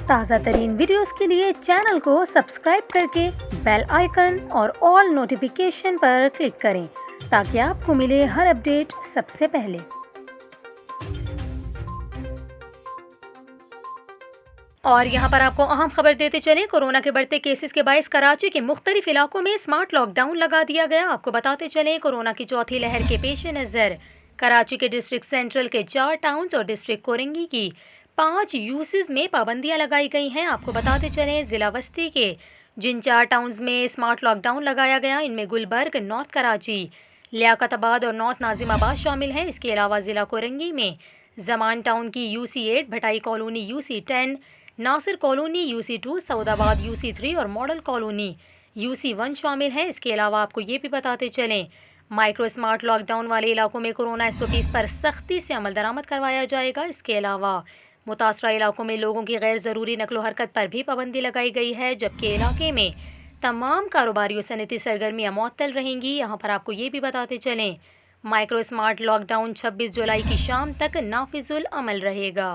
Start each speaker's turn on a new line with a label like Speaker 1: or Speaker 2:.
Speaker 1: ताज़ा तरीन वीडियोस के लिए चैनल को सब्सक्राइब करके बेल आइकन और ऑल नोटिफिकेशन पर क्लिक करें ताकि आपको मिले हर अपडेट सबसे पहले। और यहाँ पर आपको अहम खबर देते चलें, कोरोना के बढ़ते केसेस के बायस कराची के मुख्तलिफ इलाकों में स्मार्ट लॉकडाउन लगा दिया गया। आपको बताते चलें, कोरोना की चौथी लहर के पेश नज़र कराची के डिस्ट्रिक्ट सेंट्रल के 4 टाउन्स और डिस्ट्रिक्ट कोरंगी की 5 यूसीज में पाबंदियां लगाई गई हैं। आपको बताते चलें, ज़िला वस्ती के जिन 4 टाउन्स में स्मार्ट लॉकडाउन लगाया गया, इनमें गुलबर्ग, नॉर्थ कराची, लियाकताबाद और नॉर्थ नाजिमाबाद शामिल हैं। इसके अलावा ज़िला कोरंगी में जमान टाउन की UC8, Bhitai colony UC10, Nasir colony UC2, Saudabad UC3 और मॉडल कॉलोनी UC1 शामिल हैं। इसके अलावा आपको ये भी बताते चलें, माइक्रो स्मार्ट लॉकडाउन वाले इलाकों में कोरोना SOPs पर सख्ती से अमल दरामद करवाया जाएगा। इसके अलावा मुतासरा इलाकों में लोगों की गैर ज़रूरी नकलो हरकत पर भी पाबंदी लगाई गई है, जबकि इलाके में तमाम कारोबारी और सनती सरगर्मियाँ मुअत्तल रहेंगी। यहाँ पर आपको ये भी बताते चलें, माइक्रो स्मार्ट लॉकडाउन 26 जुलाई की शाम तक नाफिजुल अमल रहेगा।